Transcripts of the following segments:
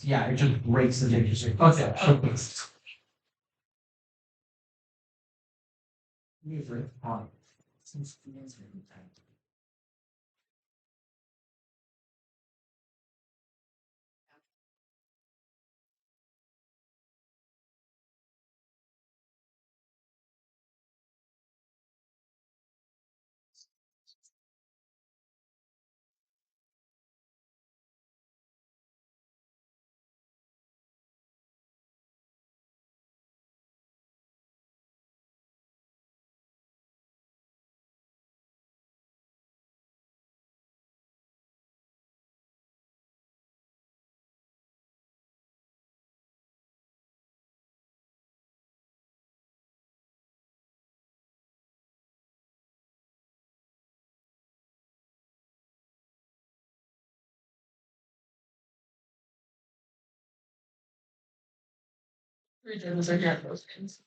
Yeah, it just breaks the dictionary. Okay. Usually, since the answer time. Regions are here those things.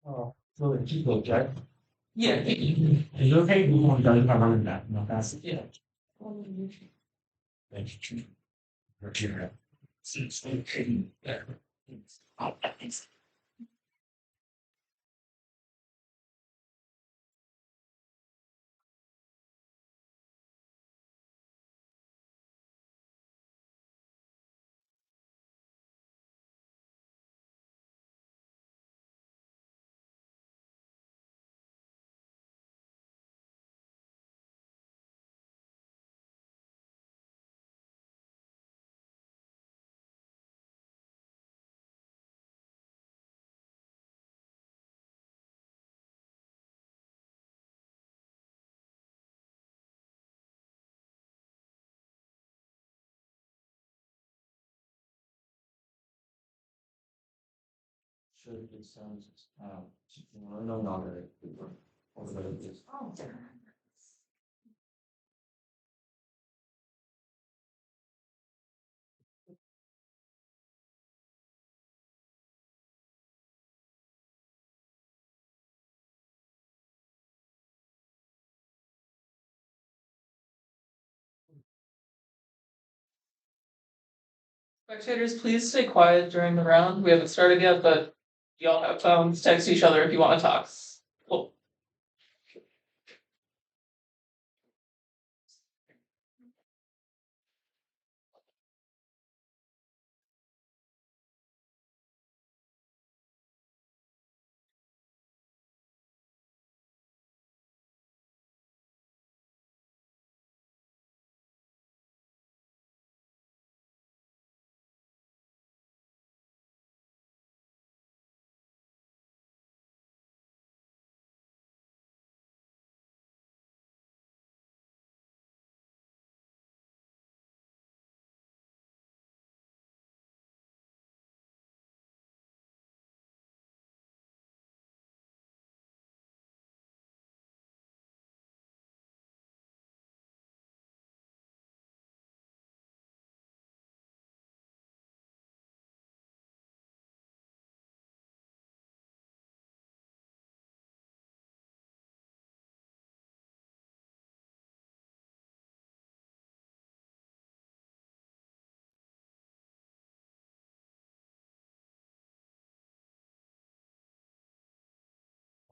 Oh, so the people, right? Yeah. It's okay. We want to go around that. No, that's yeah. Thank you. Okay. Since okay. Yeah. Oh, thanks. Should it sounds no longer over this. Oh, spectators, please stay quiet during the round. We haven't started yet, but y'all have phones. Text each other if you want to talk. Cool.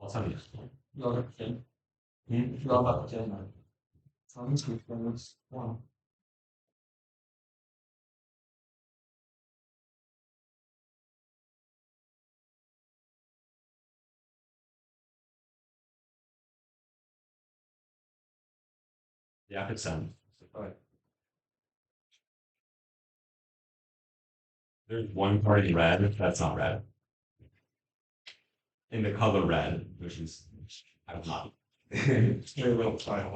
어차피. 이렇게. 응? 이거밖에 안 나. 30분은 와. Yeah, it's There's one part in red that's not red. In the color red, which is I don't know.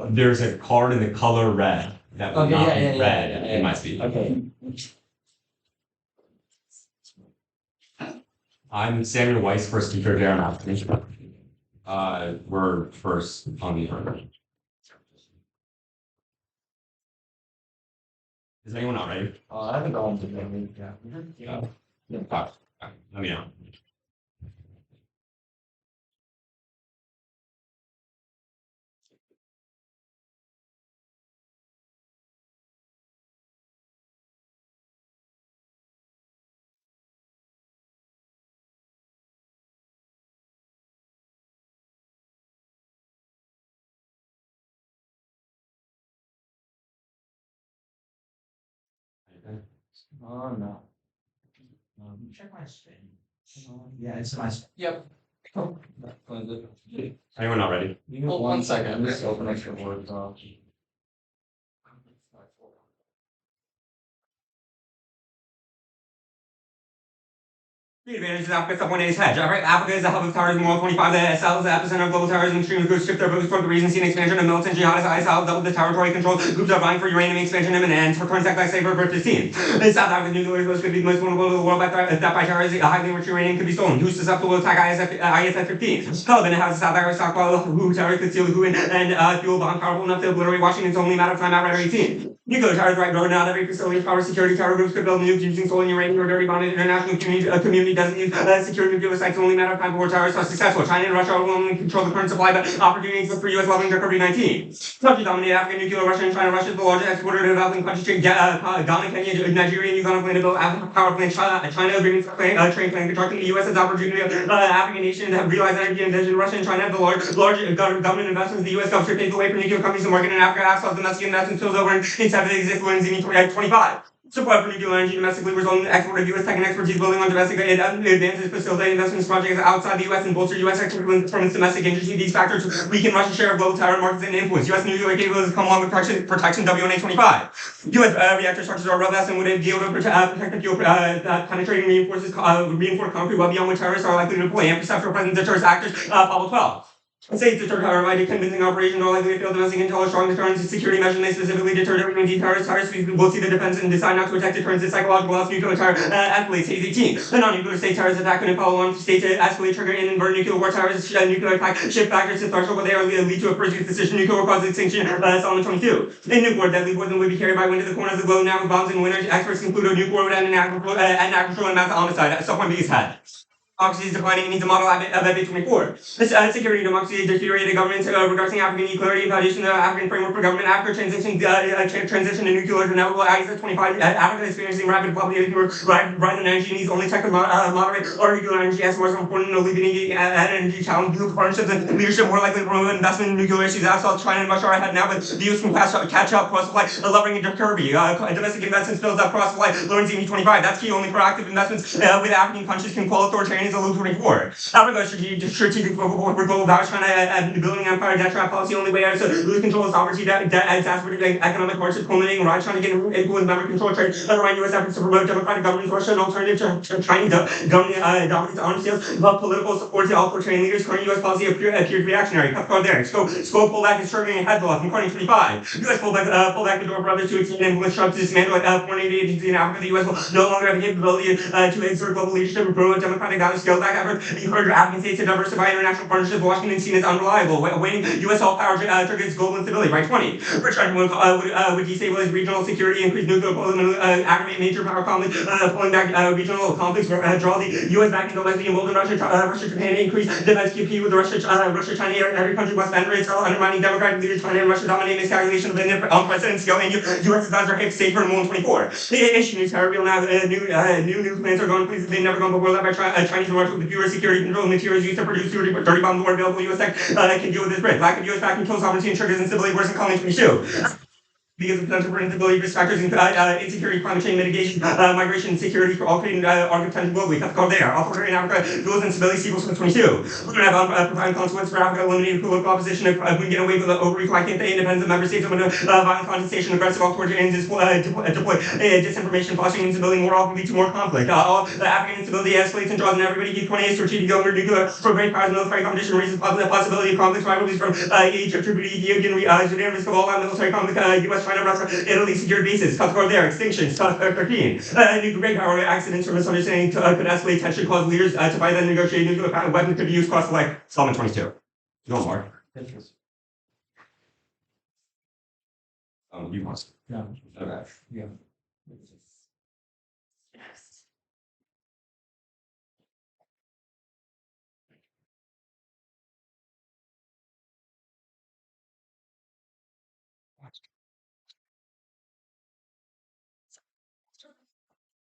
There's a card in the color red that would not be red. It might be. Okay. I'm Samuel Weiss, first speaker there on we're first on the order. Is anyone not ready? I haven't gone to the Yeah. Let me know. Oh no. Check my screen. Yeah, it's my. Yep. Anyone not ready? Hold 1 second. I'm just open extra words off. The advantages of Africa sub-180's hedge. Africa is the hub of terrorism, World 25, the SL is the epicenter of global terrorism, extremely good shift their focus toward the region, seeing expansion of militant jihadist ISIL, double the territory control, groups are vying for uranium expansion and current sector safer for 15. In South Africa's nuclear force could be the most vulnerable to the world that by terrorism, highly enriched uranium could be stolen. Who's susceptible to attack ISF-15? Taliban has South Africa stockpile who terrorists could steal who and fuel bomb powerful enough to obliterate Washington. It's only a matter of time after 18. Nuclear terrorists right now, not every facility of power security terror groups could build nukes using stolen uranium or dirty bonded international community doesn't use secure nuclear sites. Only a matter of time before terrorists are successful. China and Russia overwhelmingly control the current supply, but opportunities exist for U.S. leveling their COVID-19. Countries dominate Africa, nuclear, Russia, and China. Russia is the largest exporter to developing countries. Ghana, Kenya, Nigeria, and Uganda plan to build power plants. China agreements train plan constructing the U.S. as opportunity. African nations have realized energy and vision. Russia and China have the large government investments. The U.S. government pays the way for nuclear companies to market in Africa. Access domestic investment spills over instead of exist when ZB 25. Support for nuclear energy domestically resulting in the export of U.S. tech and expertise building on domestic advances, facilitate investments projects outside the U.S. and bolster U.S. exports from its domestic industry. These factors weaken Russia's share of global terror markets and influence. U.S. nuclear capabilities come along with protection WNA 25. U.S. reactor structures are robust and would be able to protect the fuel penetrating reinforced concrete well beyond what terrorists are likely to deploy. And perceptual presence deters actors. Apollo 12. States deter provided convincing operations are likely to fail domestic intel or strong deterrence and security measures may specifically deter WND terrorists. We'll see the defense and decide not to attack deterrence and psychological loss nuclear terror escalates. Phase 18. The non-nuclear state terrorist attack can follow on to state to escalate, trigger, and invert nuclear war terrorists. Nuclear attack shift factors to threshold, but they are lead to a first decision. Nuclear war causes extinction. Solomon 22. In nuclear, deadly poison would be carried by wind to the corners of the globe now with bombs and winners. Experts conclude a nuclear would end in agricultural and mass homicide. Someone be his head. Democracy is declining and needs a model of EBIT 24. Security democracy deteriorated governance regarding African nuclearity, foundation of the African framework for government after transition to nuclear is inevitable. ISF 25. Africa is experiencing rapid population rise in energy needs. Only tech can moderate our nuclear energy as more important in alleviating energy challenge. Nuclear partnerships and leadership more likely to promote investment in nuclear issues. Outside China and Russia are ahead now, but the U.S. can catch up cross supply, levering into Kirby. Domestic investments builds up cross supply, lowering ZB 25. That's key. Only proactive investments with African countries can quell authoritarian. A low 24. Africa strategic focal point for global power. China building empire debt trap policy. Only way out is to lose control of sovereignty, debt exacerbating economic hardship, culminating right trying to get influence, memory control, trade, undermine U.S. efforts to promote democratic governance. Russia, an alternative to Chinese government dominance arms sales, but political support to authoritarian leaders. Current U.S. policy appeared reactionary. Cut card there. Scope pullback is struggling ahead from Carney 25. U.S. pull back the door for others to extend influence. Trump to dismantle foreign aid agency in Africa. The U.S. will no longer have the capability to exert global leadership and promote democratic values. Scale back efforts. You heard African states to diversify international partnerships. Washington seen as unreliable. Awaiting U.S. all power triggers global instability. Right 20. Richard would destabilize regional security, increase nuclear deployment, aggravate major power conflicts, pulling back regional conflicts, draw the U.S. back into lesbian embolden Russia, Japan, increase defense QP with the Russia, China, every country West Bend rates, undermining democratic leaders, China and Russia dominating miscalculation of unprecedented scale, and U.S. advisor hit state for 124. The issue is terror real now. New plans are going places they've never gone before, led by Chinese expansion works with the fewer security control materials used to produce dirty bombs more available. U.S. tech can deal with this risk. Lack of U.S. backing kills sovereignty and triggers instability worse than Colony 22. Because of potential for instability, risk factors, insecurity, climate change mitigation, migration, and security for all creating potential globally. That's called there. Authoritarian Africa, duals instability, sequels from 22. We're going to have profound consequences for Africa, eliminating political opposition. If we get away with the overreach, why can't they independence of member states? Violent contestation, aggressive authoritarian deploy disinformation, fostering instability more often lead to more conflict. All the African instability escalates and draws in everybody. U-20 strategic government nuclear for great powers, military competition, raises the possibility of conflicts, rivalries from Egypt, Djibouti, Ethiopia, Sudan, risk of all out military conflict, U.S. China, Russia, Italy, secured bases, cut score there, extinctions, 13. Nuclear great power accidents or misunderstanding could escalate tension, cause leaders to fight and negotiate nuclear weapons could be used across the leg. Solomon 22. No more. You must. Yeah. Okay. Yeah. Yes.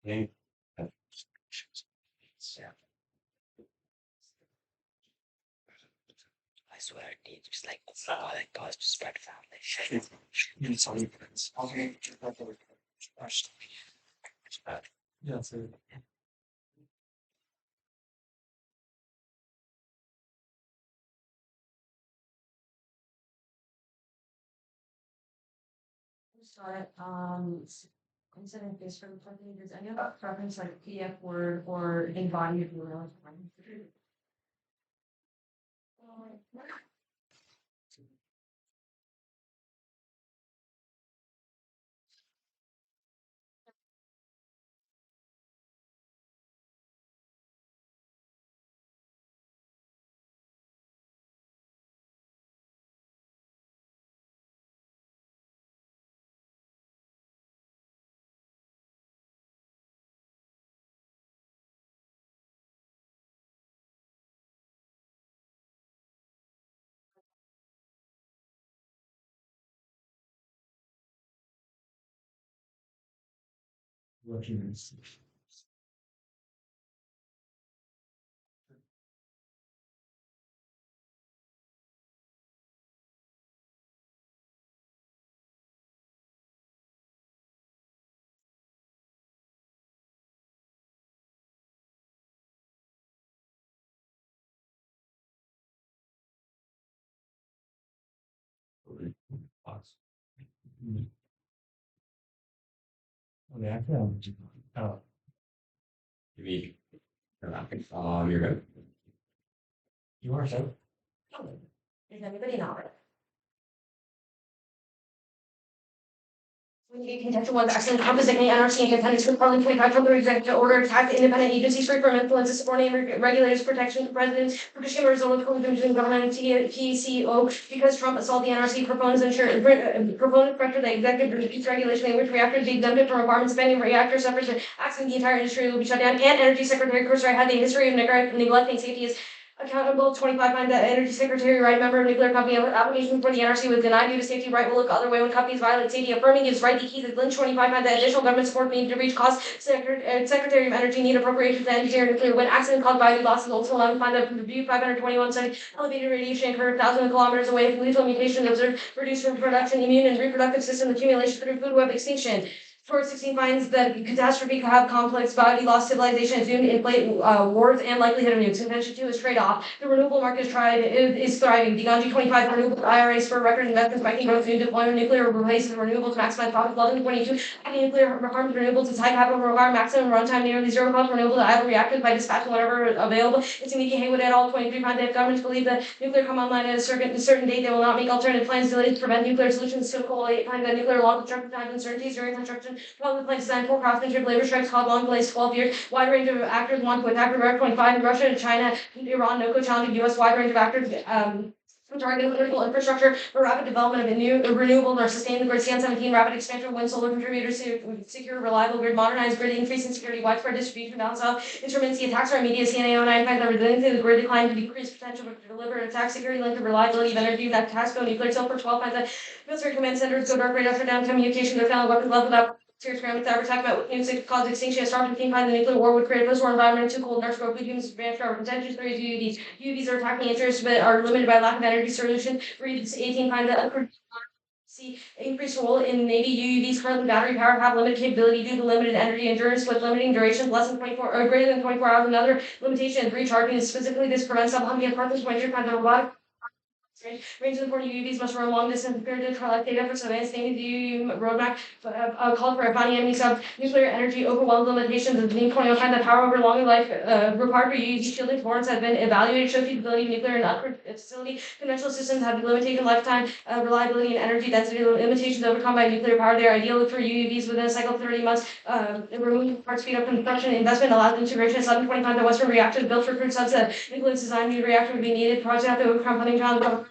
Okay. I swear, it just like all that cause to spread family. Yeah, so. Sorry, considering this for the company, does any of that preference like PDF Word or embodied URL? What you mean? Pause. Okay, I feel. Oh. You're good. You are so. Is anybody not? When you contest one's accident, compositing NRC and independence with Parliament 25 from the executive order attack the independent agencies free from influence of subordinate regulators, protection of the president, Fukushima result of collusion between government and PCO because Trump assaulted the NRC proponents proponent pressure the executive to reduce regulation in which reactors be exempted from requirements of any reactor suffers an accident, the entire industry will be shut down. And Energy Secretary Kursor had the history of neglecting safety is accountable 25 times the Energy Secretary, right member of nuclear company application for the NRC was denied due to safety right will look other way when companies violate safety, affirming his right to keys Lynch 25 times the additional government support needed to reach cost. Secretary of Energy need appropriations to engineer nuclear when accident caused by losses also allowed to find the review 521 saying elevated radiation occurred thousands of kilometers away from lethal mutations observed reduced from production immune and reproductive system accumulation through food web extinction. 416 finds that catastrophe could have complex body loss, civilization, is doomed to inflate wars and likelihood of nukes. Intention 2 is trade-off. The renewable market is thriving. The Ganji 25 renewable IRAs for record investments making growth new deployment nuclear replaces renewables to maximize profit. Level 22. Adding nuclear harms renewables is high capital require maximum runtime nearly zero cost renewable to idle reactors by dispatching whatever available. It's Miki Haywood et al. 23 finds that if governments believe that nuclear come online at a certain date, they will not make alternative plans delays to prevent nuclear solutions. Typical 8 finds that nuclear long construction times uncertainties during construction. Probably plans design for craftsmanship, labor strikes called long delays 12 years. Wide range of actors want to attack Rivera 25. Russia and China, Iran, NOCO challenging U.S. wide range of actors. Targeting critical infrastructure for rapid development of new renewables or sustain the grid. CN17 rapid expansion of wind solar contributors to secure reliable grid, modernized grid, increase in security, widespread distribution, balance out intermittency attacks are immediate. CNA09 finds that resiliency of the grid decline to decrease potential to deliver attack security linked to reliability of energy. That Tasco nuclear cell for 12 finds that military command centers go dark radar for down communications or found weapons left without serious ground cyber attack met with nukes that could cause extinction and start 15 times the nuclear war would create a post-war environment too cold, dark, scope, humans, advanced power, potential 3 UVs. UVs are attacking interests but are limited by lack of energy solution. Read 18 times the see increased role in Navy UUVs currently battery powered have limited capability due to limited energy endurance with limiting duration less than 24 or greater than 24 hours. Another limitation is recharging. Specifically, this prevents subhumping and purpose when you're kind of robotic. Range of 40 UUVs must run long distance compared to collect data for surveillance. Namely, the UUV roadmap called for finding enemy sub nuclear energy overwhelmed limitations of the 2005 that power over longer life required for UUV shielding performance have been evaluated. Show feasibility of nuclear and uncrewed facility. Conventional systems have limitation lifetime, reliability, and energy density limitations overcome by nuclear power. They are ideal for UUVs within a cycle of 30 months. Removing part speed up construction investment allows integration of 725 the Western reactors built for crude subs. Nuclear design new reactor would be needed. Project have to overcome funding challenges.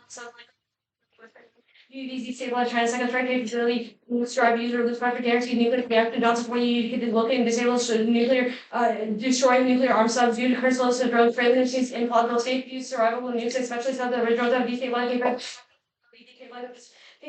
UUVs destabilize China's second strike capability, strive user lose pressure, guaranteed nuclear reactor, not supporting UUV can locate and disable nuclear, destroy nuclear armed subs due to crystals and drones, frequencies, implausible state, use survival of nukes, especially subs that drones have destabilizing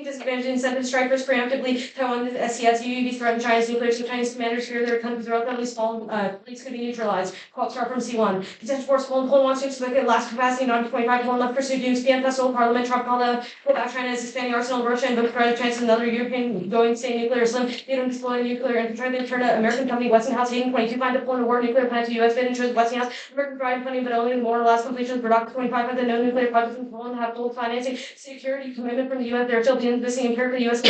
disadvantage incentive strikers preemptively Taiwan SCS UUVs threaten China's nuclear so Chinese commanders fear their country's relatively small fleets could be neutralized. Co-op start from C1. Potential force Poland wants to expect at last capacity non 25 Poland left pursue dukes. PM Festival Parliament Trump called out China is expanding arsenal of Russia and both threat of chance another European going to say nuclear slim. They don't explode nuclear and try to turn to American company Westinghouse Hayden 22 find the Poland war nuclear plant to US bid and chose Westinghouse. American pride funding but only more or less completion for Doctor 25 of the no nuclear projects in Poland have full financing security commitment from the US. There are still being missing empirically US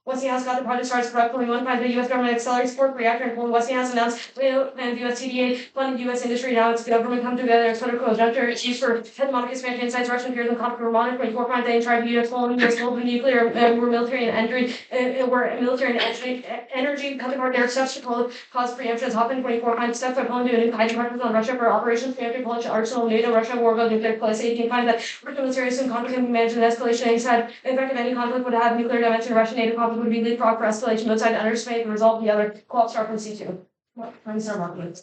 Westinghouse got the project started correctly. One time the US government accelerated support for reactor and Poland. Westinghouse announced layout and US TDA funded US industry. Now it's government come together and sort of conjuncture. It's used for hegemonic expansion insights, Russian fears and conflict were monitored 24 times they tried to US Poland, US global nuclear were military and energy coming hard their steps to cause preemptions happen 24 times steps by Poland to a new hiding pressures on Russia for operations preemptive Polish arsenal NATO Russia war goes nuclear plus 18 times that Russian military soon conflict can be managed and escalation any side. In fact, if any conflict would have nuclear dimension, Russian NATO conflict would be leapfrog for escalation. Both sides underestimate the result of the other. Co-op start from C2. Friends are marking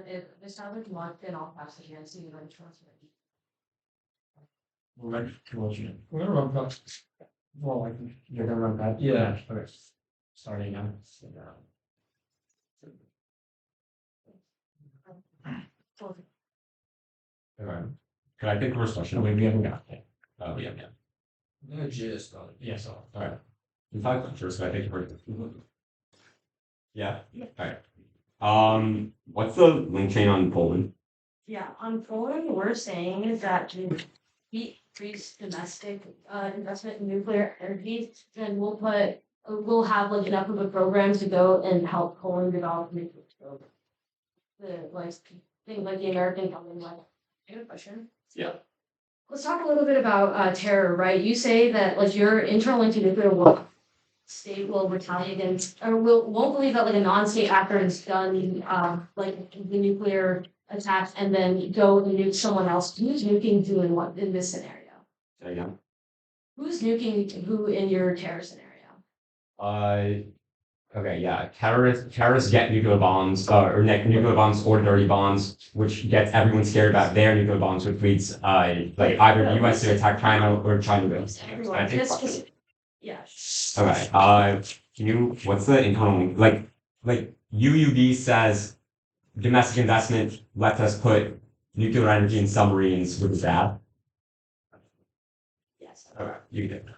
if this time locked in all passes again, see you like transfer. We're ready to watch it. We're gonna run that. Well, I can. You're gonna run that? Yeah. Okay. Starting now. Alright. Can I take the first question? We haven't got it. Oh, yeah. No, just yeah, so. Alright. In fact, first, can I take the first? Yeah? Alright. What's the link chain on Poland? Yeah, on Poland, we're saying that we increase domestic investment in nuclear energy, then we'll have like enough of a program to go and help Poland develop nuclear. The like things like the American company like. I have a question. Yeah. Let's talk a little bit about terror, right? You say that like your internal into nuclear war state will retaliate against or won't believe that like a non-state actor has done like the nuclear attack and then go and nuke someone else. Who's nuking who in what in this scenario? Say again. Who's nuking who in your terror scenario? Okay, yeah. Terrorists get nuclear bombs, or nuclear bombs or dirty bombs, which gets everyone scared about their nuclear bombs, which leads like either the US to attack China or China to. Everyone. Yeah. Okay. What's the internal like UUB says domestic investment lets us put nuclear energy in submarines, which is bad. Yes. Okay, you can.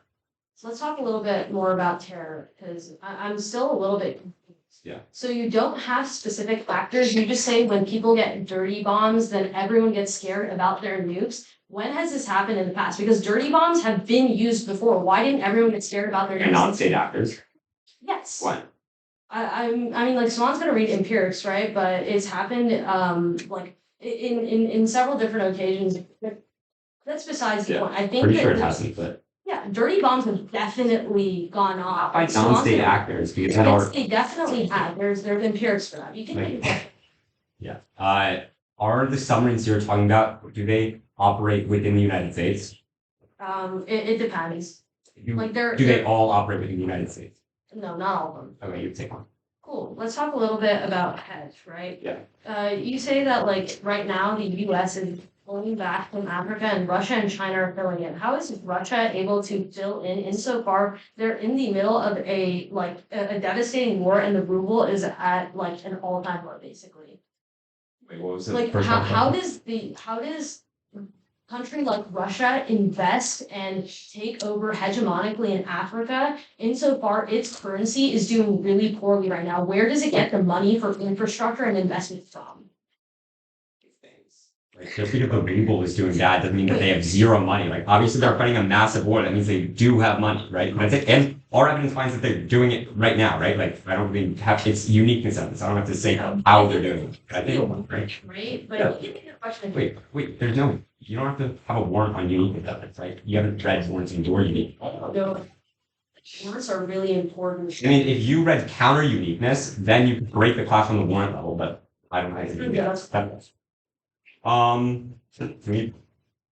So let's talk a little bit more about terror because I'm still a little bit confused. Yeah. So you don't have specific factors. You just say when people get dirty bombs, then everyone gets scared about their nukes. When has this happened in the past? Because dirty bombs have been used before. Why didn't everyone get scared about their And non-state actors. Yes. What? I mean, like, Swan's gonna read empirics, right? But it's happened, like, in several different occasions. That's besides the Yeah, point. I think Pretty that sure it hasn't, but yeah, dirty bombs have definitely gone off. by Swan's non-state gonna- actors because Yes, they definitely have. There's empirics for that. You can Like- make yeah. Are the submarines you're talking about, do they operate within the United States? it depends. Like Do they all operate within the United States? no, not all of them. Okay, you take one. Cool. Let's talk a little bit about hedge, right? Yeah. You say that like right now the U.S. is pulling back from Africa and Russia and China are filling in. How is Russia able to fill in insofar they're in the middle of a devastating war and the ruble is at like an all-time low basically? Wait, what was the Like first how one? does country like Russia invest and take over hegemonically in Africa insofar its currency is doing really poorly right now? Where does it get the money for infrastructure and investment from? Like, just because the ruble is doing bad doesn't mean that they have zero money. Like, obviously they're fighting a massive war. That means they do have money, right? And our evidence finds that they're doing it right now, right? Like, I don't really have its uniqueness of this. I don't have to say how they're doing it. I think, right? Right? But Yeah. you get the question. Wait, you don't have to have a warrant on uniqueness of it, right? You haven't read warrants in your unique. No. Warrants are really important. I mean, if you read counter uniqueness, then you could break the class on the warrant level, but I don't know how to do that. So we,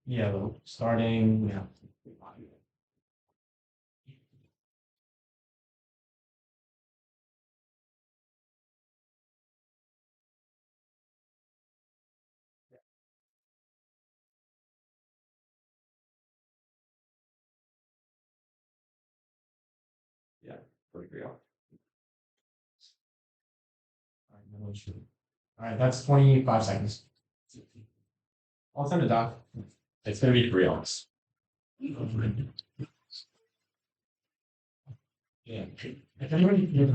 Yeah, well, starting, yeah. pretty real. Alright, that's 25 seconds. I'll send it doc. It's gonna be real. Yeah. If anybody,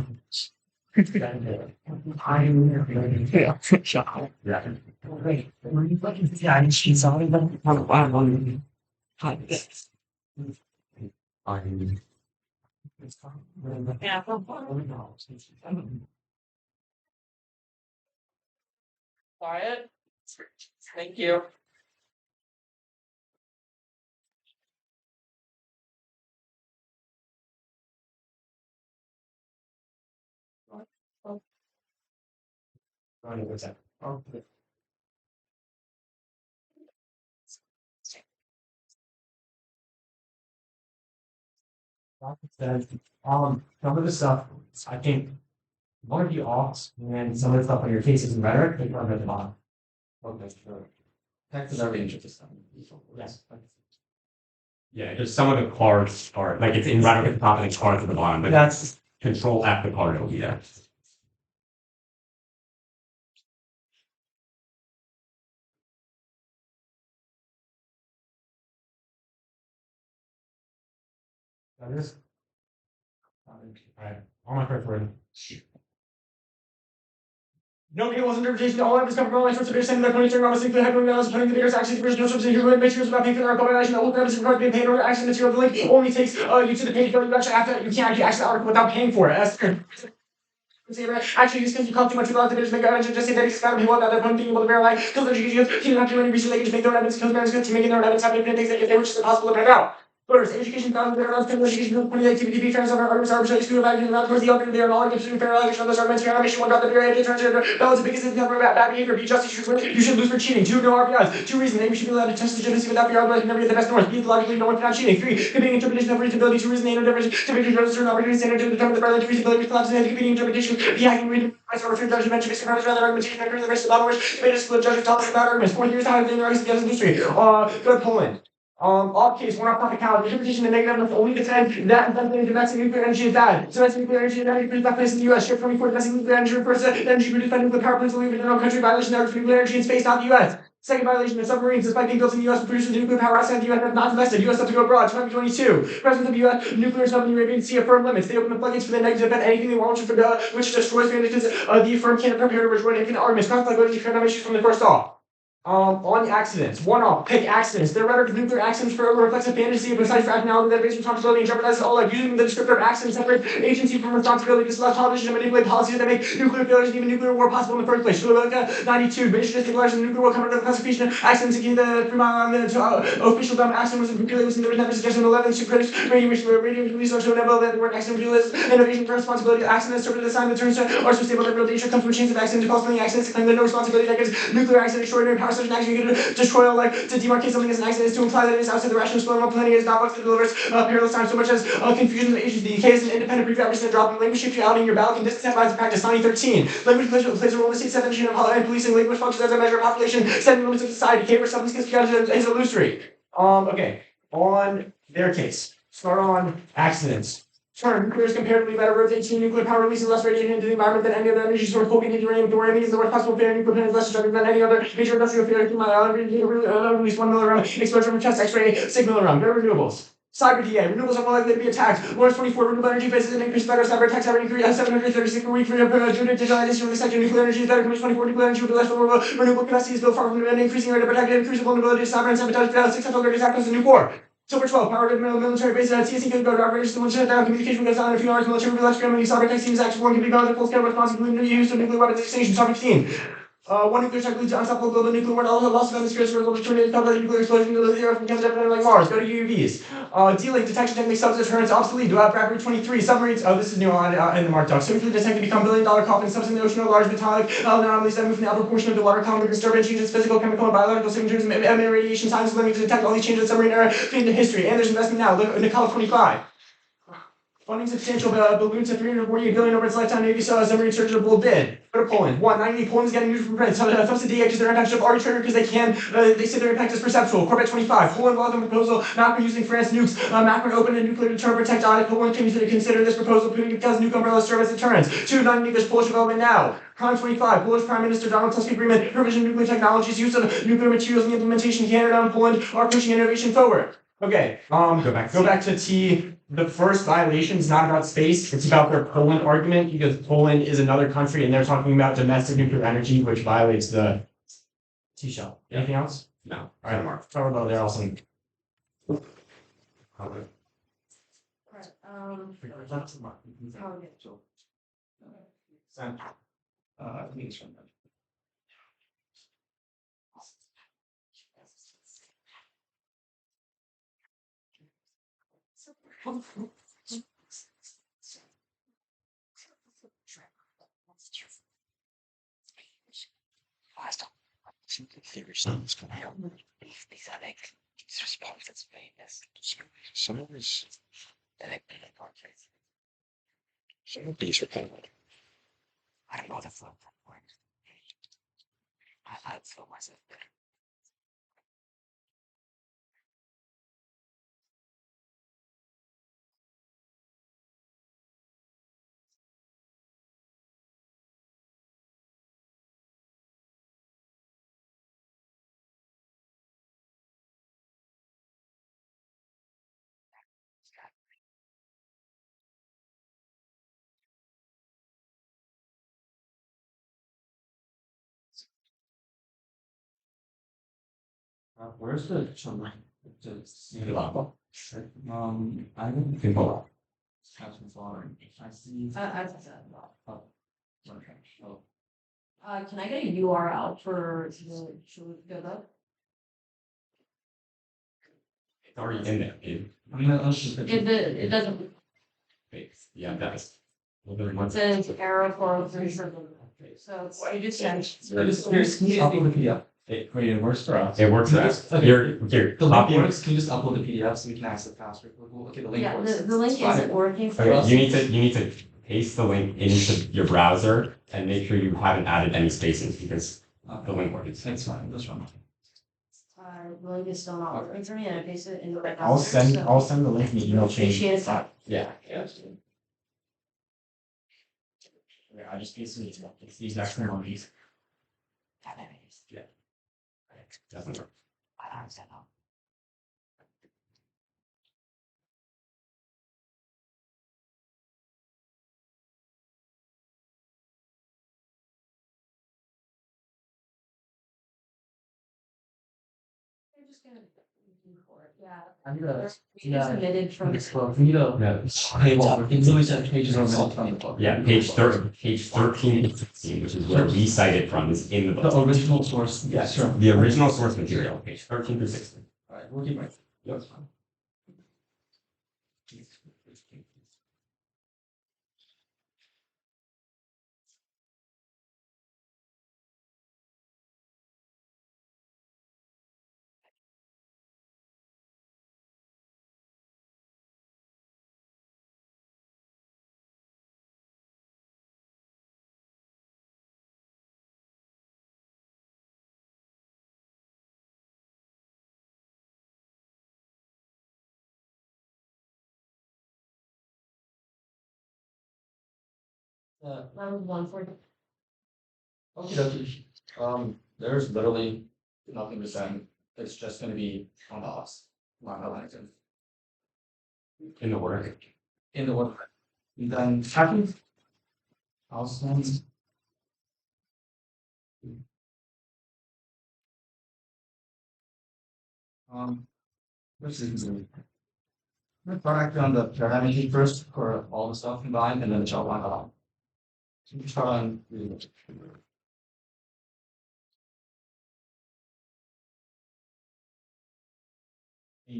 Quiet. Thank you. Some of the stuff, I think, one of the offs, and some of the stuff on your cases and rhetoric, they come at the bottom. Okay, sure. Text is already interesting stuff. Yes. Yeah, just some of the cards are, like, it's in rhetoric at the top and the cards at the bottom, but That's, control F the card, it'll be there. that is. Alright, all my first word. No Paywalled interpretation, all evidence covered all sorts of understanding that money during obviously the headline analysis planning the biggest action the no subsidy who make sure about paying for their accommodation that will evidence required to be paid or action material the link only takes you to the page but you actually have to you can't actually access the article without paying for it. Actually, just because you come too much without the just make evidence just say that it's gotta be what other point being able to verify because education you don't have to do any research they can just make their own evidence because management to making their own evidence happen if they wish it's impossible to print out. First, education found their own education point activity be trans over arguments arbitrary screw evaluation not towards the other they are all giving fair evaluation of those arguments for animation one got the very idea transgender balance because it's never bad behavior be justice you should lose for cheating. Two, no RBIs. Two reasons we should be allowed to test legitimacy without fear otherwise we never get the best north. Be logically no one for not cheating. Three, competing interpretation of reasonability. Two reasons no difference to make certain opportunity standard to determine the parallel reasonability collapse and competing interpretation. Be hacking reading rights or referred judgment mention based on rather argumentation and the rest of the which made a split judgment topic about arguments. 4 years time in the arguments against industry. Go to Poland. Off case, we're not Topicality. Interpretation and negative enough to only defend that domestic nuclear energy is bad. Domestic nuclear energy and energy that place in the US. Shift from before domestic nuclear energy refers to energy produced by nuclear power plants to leave in no country violation of nuclear energy in space, not the US. Second violation of submarines, despite being built in the US, producers of nuclear power outside the US have not invested. US have to go abroad. 2022. President of the US nuclear sub in the Arabian Sea have firm limits. They open the floodgates for the negative event anything they want, which destroys the the firm can't prepare to rejoin infinite arguments. Consequently, go to economic issues from the first off. On accidents. One off, pick accidents. Their rhetoric of nuclear accidents for reflects a fantasy, besides for actionality that evades responsibility and jeopardizes all life. Using the descriptor of accidents separate agency from responsibility. This allows politicians to manipulate policies that make nuclear failures and even nuclear war possible in the first place. 92. British declaration of nuclear war coming under the classification of accidents against the official dumb accident was completely listened. There was never suggestion of 11 critics radio research would never that the word accident realize innovation for responsibility. Accidents serve to assign the terms are so stable that real danger comes from chains of accidents to cause many accidents to claim that no responsibility that gives nuclear accident extraordinary power such an action you can destroy all life. To demarcate something as an accident is to imply that it is outside the rational scope of planning is not what's that delivers perilous time so much as confusion of agency. The case is an independent brief representative dropping language sexuality in your ballot and dissatisfies the practice. 2013. Language plays a role in the state's definition of and policing. Language functions as a measure of population, setting limits of society. Cambridge substance is illusory. Okay. On their case. Start on accidents. Term, nuclear is comparatively better, rotates nuclear power releasing less radiation into the environment than any other energy source. Coal containing uranium, thorium is the worst possible failure. Nuclear plant is less destructive than any other major industrial failure. Release 1 milliround exposure from chest X-ray, 6 milliround. Better renewables. Cyber DA. Renewables are more likely to be attacked. Lawrence 24. Renewable energy faces an increased threat of cyber attacks. Cyber increase 736 per week for digitalization of the sector. Nuclear energy is better. Commission 24. Nuclear energy will be less vulnerable. Renewable capacity is built far from an increasing rate of attack and increasing vulnerability to cyber and sabotage. 600 attack as a new core. Silver 12, power grid military base at TSC can go to operation, someone shut down, communication goes down in a few hours, military will be left scrambling, cyber tech teams action 1 can be gone, the full scale response including the use of nuclear weapons extinction. Top 15. One nuclear check leads to unstoppable global nuclear war, all the loss of atmosphere, for global tornado, top nuclear explosion, the Earth becomes everything like Mars. Go to UUVs. D-Link detection techniques, self-deterrence, obsolete. Rapid 23, submarines. Oh, this is new on in the Mark Talk. Swiftly detected become billion-dollar coffins, subs in the ocean, or large metallic anomalies that move from the upper portion of the water column, disturbance, changes physical, chemical, and biological signatures, emit radiation, science, limits to detect all these changes in the submarine era, feed into history. And there's investment now. Look, Nicole 25. Funding substantial balloons at 348 billion over its lifetime. Navy saw a submarine search of a bid. Go to Poland. 190. Poland's getting news from France. Subsidy because their impact is arbitrary because they can. They say their impact is perceptual. Corvette 25. Poland welcome proposal. Macron using France nukes. Macron opened a nuclear deterrent protect audit. Poland can consider this proposal because nuke umbrellas serve as deterrents. 2. Non-nuclear Polish development now. Prime 25. Polish Prime Minister Donald Tusk agreement. Provision of nuclear technologies. Use of nuclear materials and the implementation. Canada and Poland are pushing innovation forward. Okay. Go back to T. The first violation is not about space, it's about their Poland argument, because Poland is another country and they're talking about domestic nuclear energy, which violates the T-shell. Anything else? No. Alright, Mark. Talk about there also. Some of these are kind of like, I don't know the flow. I feel myself there. Where's the children? I don't think have some flowering. I see. I said that. Oh, okay. Oh, Can I get a URL for the Condo? It's already in there, dude. I mean, let's just. It doesn't, Yeah, that's. it says error 403. So you just sent. Here's, can you upload the PDF? Wait, it works for us. It works for us. Here, The link copy. works, can you just upload the PDF so we can access it faster? Okay, the link Yeah, works. the link isn't working for Okay, us. you need to paste the link into your browser and make sure you haven't added any spaces because the link works. That's fine, that's fine. The link is still not working for me and I paste it in the right I'll browser, so send the link in the email chain. appreciate it. Yeah. I just pasted it. It's the exact same one. Yeah. Doesn't work. I don't know. Yeah. I need a, We just submitted from. this book, we need a paywall, it literally says pages are missing from the book. Yeah, page 13 and 16, which is where we cited from, is in the The book. original source, yes, sure. The original source material, page 13 through 16. Alright, we'll keep it. That's fine. Round one for. Okay, there's literally nothing to send, it's just gonna be on the house, not highlighted. In the work. In the work. And then second. House ones. Let's see. Let's start actually on the paradigm sheet first for all the stuff combined and then the child line alone. So we start on. You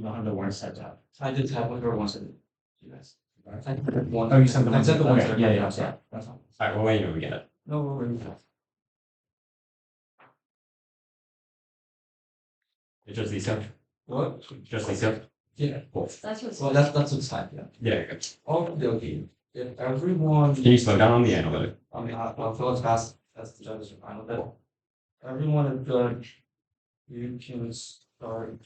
don't have the one set up. I did have whatever one set. You guys. I did one. Oh, you sent the I one. sent the one. Okay, Yeah, that's all. Alright, well, wait, no, we get it. No, we're. It's just Lisa. What? Just Lisa. Yeah. Cool. That's what's. Well, that's what's typed, yeah. Yeah, good. Okay. If everyone. Can you slow down on the analytic? I mean, I'll fill as fast as the judges are fine with it. Everyone is good. You can start.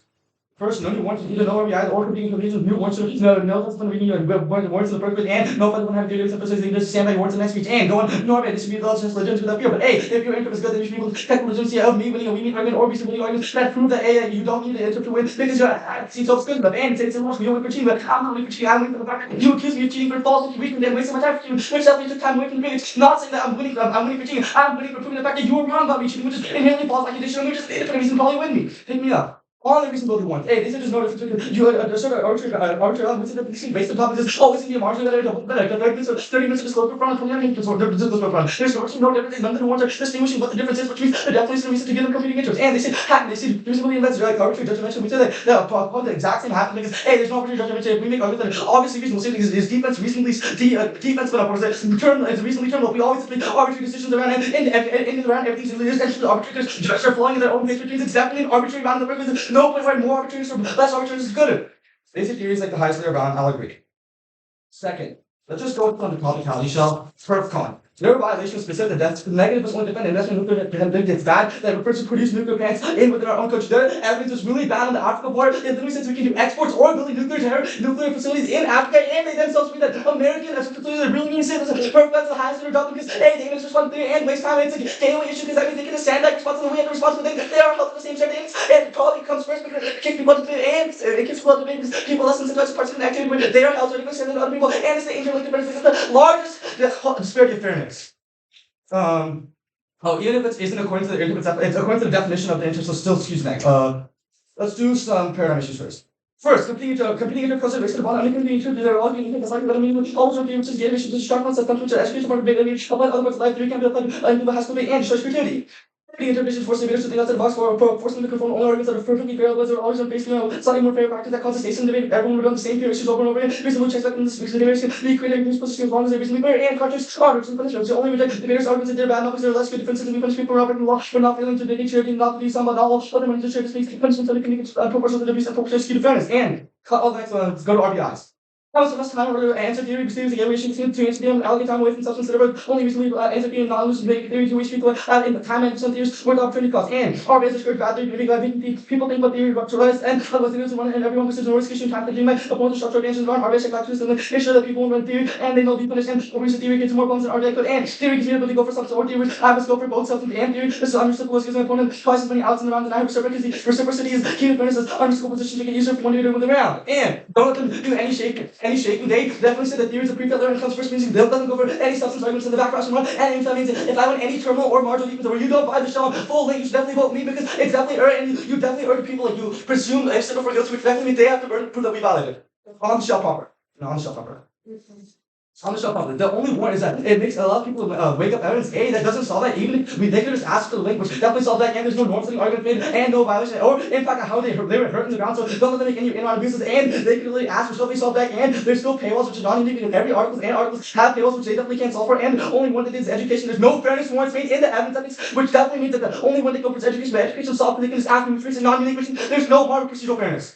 First, none of you want to either know every either or competing competitions, new words, no, that's when reading your words in the first and no, but one have to do emphasis English, stand by words in the next speech, and go on, Norway, this should be the just legends without fear, but hey, if your income is good, then you should be able to check the legitimacy of me winning a winning argument or be winning arguments that prove that A, you don't need to interpret to win because your see so good enough, and it's emotional, you don't win for cheating, but I'm not winning for cheating, I'm winning for the fact that you accuse me of cheating for false information and wasting my time for cheating, which that took time away from the finish, not saying that I'm winning for cheating, I'm winning for proving the fact that you were wrong about me cheating, which is inherently false accusation, which is the different reason probably win me. Take me up. All the reasonable ones. Hey, these are just no difference between you assert arbitrary which is the thing based on top of this. Oh, isn't the margin that I double better? 30 minutes of disclosure front, 29 minutes of disclosure front. There's no difference. None of the ones are distinguishing what the difference is, which means there definitely is a reason to give them competing interests. And they say reasonably invest like arbitrary judgment. We say that the exact same happen because hey, there's no arbitrary judgment. If we make arguments that obviously reasonable, same thing is defense reasonably defense, but of course it's reasonably terminal. We always make arbitrary decisions around and around everything's essentially arbitrary because judges are flowing in their own pace, which means it's definitely an arbitrary bound. There's no point where more arbitrariness or less arbitrariness is good. Basic theory is like the highest layer bound, I'll agree. Second, let's just go on the Topicality shell. Perf con. No violation of specific deaths. Negative is only defend investment in nuclear it's bad. That refers to produce nuclear plants in within our own country. The evidence is really bad on the Africa border. It literally says we can do exports or building nuclear facilities in Africa, and they themselves mean that American facilities are really say this is perfect. That's the highest layer job because hey, they image responsibility and waste time. It's a daily issue because that means they can stand that responsibility and the responsibility. They are held to the same sort of things, and quality comes first because it kicks people to the and it kicks people to the because people less incentivized to participate in activity when they are held to the same than other people, and it's the interlinked benefits of the largest disparity of fairness. Even if it isn't according to it's according to the definition of the interest, so still excuse me. Let's do some paradigm issues first. First, competing interpersonal based upon uncompeting interest, there are all unique things like that. I mean, all of the issues, game issues, sharp concepts, come to education, part of big, I mean, apply other parts of life, theory can be applied, and people has to be and shows creativity. The interpretation forcing leaders to think outside the box for forcing them to conform only arguments that are perfectly fair, but are always based on slightly more fair practice that causes station debate. Everyone would run the same fear issues over and over again. Reasonable checks back in this debate be creating new positions as long as they're reasonably fair and cartridge orders and punishments. You only reject debaters' arguments that they're bad, not because there are less good differences. We punish people for operating the law for not failing to vindicate charity, not to do some, but all other means to share the space. Punishments that can be proportional to the abuse and proportional to fairness. And all the next one, let's go to RBIs. How much less time order answer theory because the evaluation to answer them allocate time away from substance that are only recently answer theory and non-elusive theory to which people in the time and some theories where the opportunity cost and RBIs are scored bad theory people think about theory about trust and otherwise theories one and everyone considers no risk issue time thinking by upon the structural advantages of RBIs check factors and make sure that people run theory and they know the punished and recent theory gets more bones than RBI could and theory gives me the ability to go for substance or theory I have a scope for both substance and theory. This is unreciprocal gives my opponent twice as many outs in the round than I have reciprocity is key to fairness as unreciprocal position to make it easier for one to do with the round and don't let them do any shaking. any shaking. They definitely said that theories of prefab learning comes first, means doesn't go for any substance arguments in the back crossing run. And that means if I win any terminal or marginal equals where you don't buy the shell full link, you should definitely vote me because it's definitely and you definitely urge people like you presume if for guilty, which definitely means they have to prove that we violated. On the shell proper. No, on the shell proper. On the shell proper. The only warrant is that it makes a lot of people wake up evidence. A, that doesn't solve that. Even if they could just ask for the link, which definitely solves that, and there's no norm setting argument made, and no violation, or in fact, how they were hurt in the ground, so don't let them make any in-on abuses, and they could really ask for stuff they solve that, and there's still paywalls, which is not unique, and every articles and articles have paywalls, which they definitely can't solve for, and only one that is education. There's no fairness warrants made in the evidence ethics, which definitely means that the only one they go for is education, but education solved, they can just ask them for non-unique questions. There's no harm in procedural fairness.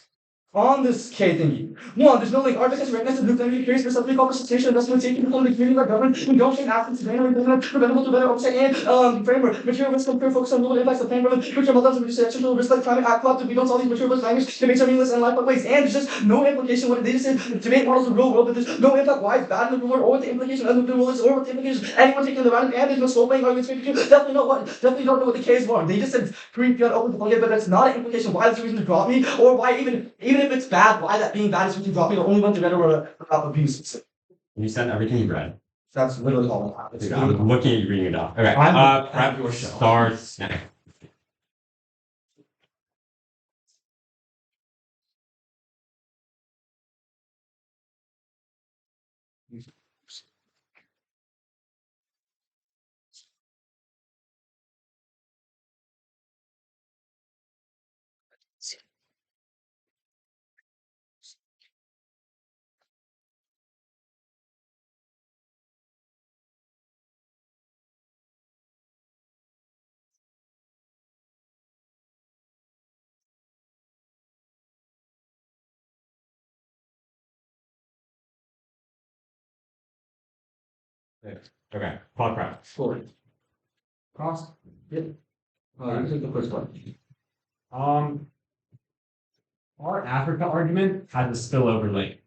On this K thingy. One, there's no link. Articles recognized as nuclear energy curious for something called precipitation investment taking from the community by government, negotiating actions to preventable to better oversight and framework. Material risk and focus on global impacts of plan government, which are multiple reduce external risk like climate aqua to be don't solve these material risk language to make some meaningless and life but waste. And there's just no implication what they just said to make models of the real world, but there's no impact why it's bad in the real world or what the implication of nuclear world is or what the implication is anyone taking the random and there's no slow playing arguments made between definitely don't know what the K is for. They just said pre-fiat open to plug it, but that's not an implication why that's the reason to drop me or why even if it's bad, why that being bad is when you drop me. The only one to read about abuse. You said everything you read. That's literally all I have. It's I'm looking at you reading it off. Okay. I'm your show. Starts now. Okay. Paul Pratt. Forward. Cross. Yep. You can take the first one. Our Africa argument has a spillover link.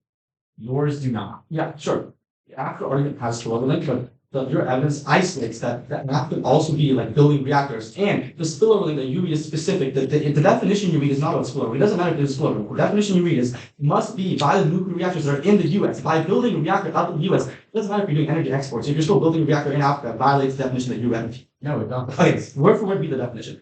Yours do not. Yeah, sure. After argument has to link, but your evidence isolates that could also be like building reactors. And the spillover link that you read is specific. The definition you read is not about spillover. It doesn't matter if there's a spillover. The definition you read is must be by the nuclear reactors that are in the US. By building a reactor out of the US. It doesn't matter if you're doing energy exports. If you're still building a reactor in Africa, it violates the definition that you read. No, it doesn't. Okay, word for word be the definition.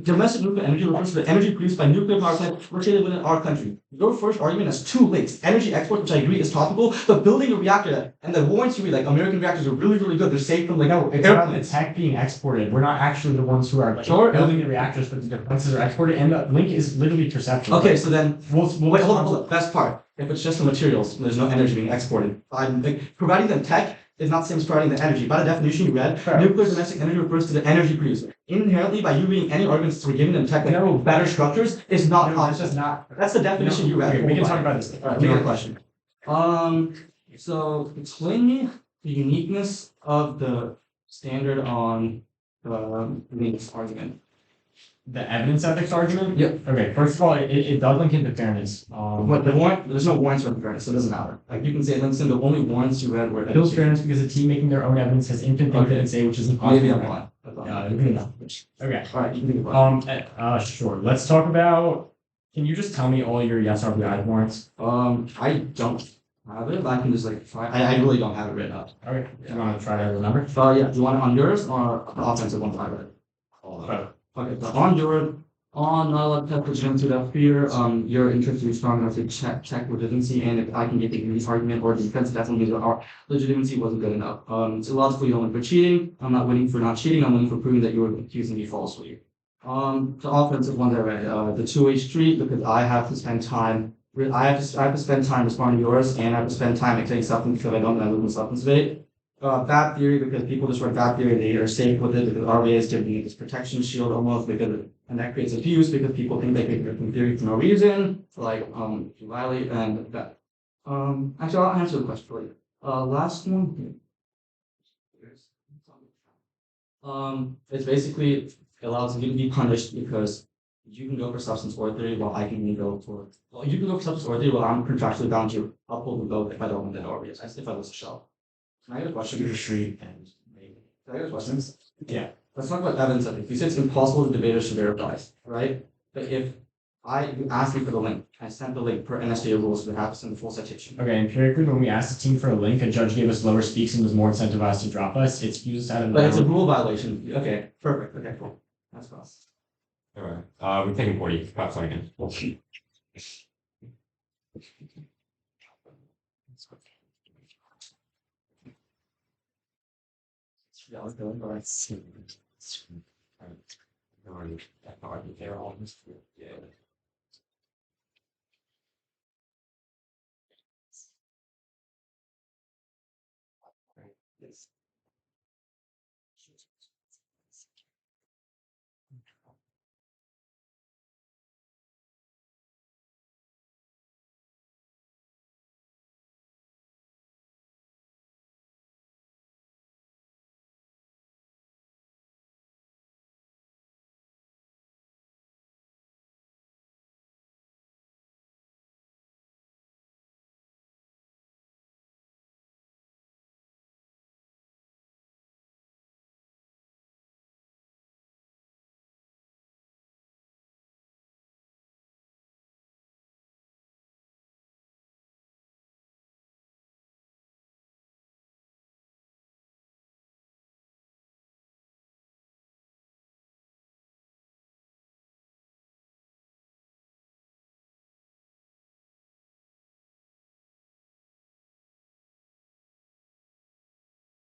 Domestic nuclear energy refers to the energy produced by nuclear power plants located within our country. Your first argument has two links. Energy export, which I agree is topical, but building a reactor, and the warrants you read, like American reactors are really, really good. They're safe from like No, it's about the airplanes. tech being exported. We're not actually the ones who are like, Sure. building the reactors, but the devices are exported, and the link is literally perceptual. Okay, so then, We'll wait, hold on. Best part. If it's just the materials, there's no energy being exported. Providing them tech is not the same as providing the energy. By the definition you read, Fair. nuclear domestic energy refers to the energy produced. Inherently, by you reading any arguments for giving them tech, like No. better structures, is not No, it's possible. just not. That's the definition you read. Okay, we can talk about this. Alright, another question. So explain me the uniqueness of the standard on links argument. The evidence ethics argument? Yep. Okay, first of all, it does link into fairness. What the warrant? There's no warrants for fairness, so it doesn't matter. Like you can say links in the only warrants you read were It builds fairness because the team making their own evidence has infinite things Okay. that it say, which is impossible. Maybe I'm lying. That's all. Okay. Alright, you can think about it. Sure. Let's talk about. Can you just tell me all your yes or no warrants? I don't have it, but I can just like find. I really don't have it written up. Okay. Do you want to try to remember? Yeah. Do you want it on yours or the offensive one? I read. Okay. So on yours. On not a lot of test legitimacy without fear, your interest is strong enough to check legitimacy, and if I can get the Greece argument or the defense, that's means that our legitimacy wasn't good enough. So logically, you don't win for cheating. I'm not winning for not cheating. I'm winning for proving that you were accusing me falsely. The offensive ones I read, the 2H street, because I have to spend time. I have to spend time responding to yours, and I have to spend time taking substance because I don't, and I lose my substance rate. Bad theory because people just read bad theory, they are safe with it because RBA is giving it this protection shield almost and that creates abuse because people think they can get from theory for no reason, like to violate and that. Actually I'll answer the question for you. Last one. It's basically allows you to be punished because you can go for substance or theory while I can go for you can go for substance or theory while I'm contractually bound to uphold the vote if I don't want that RBA. If I lose a shell. Can I get a question? Street and Can I get a question? Yeah. Let's talk about evidence ethics. You said it's impossible to debaters to verify, right? But if You asked me for the link. I sent the link per NSJ rules, we have to send the full citation. Okay, empirically, when we asked the team for a link, a judge gave us lower speaks and was more incentivized to drop us. It's used out of. But it's a rule violation. Okay, perfect. Okay, cool. That's fast. Alright, we're taking 40, perhaps again. Yeah, let's go. All right. They're all yeah.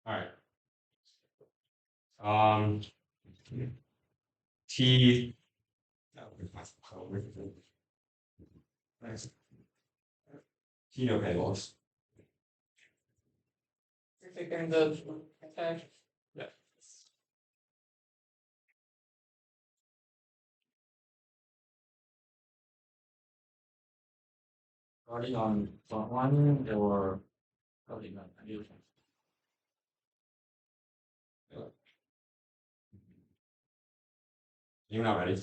Alright. T. No, where's my T no paywalls. You're taking the, okay. Yeah. Starting on frontline or probably not. You're not ready.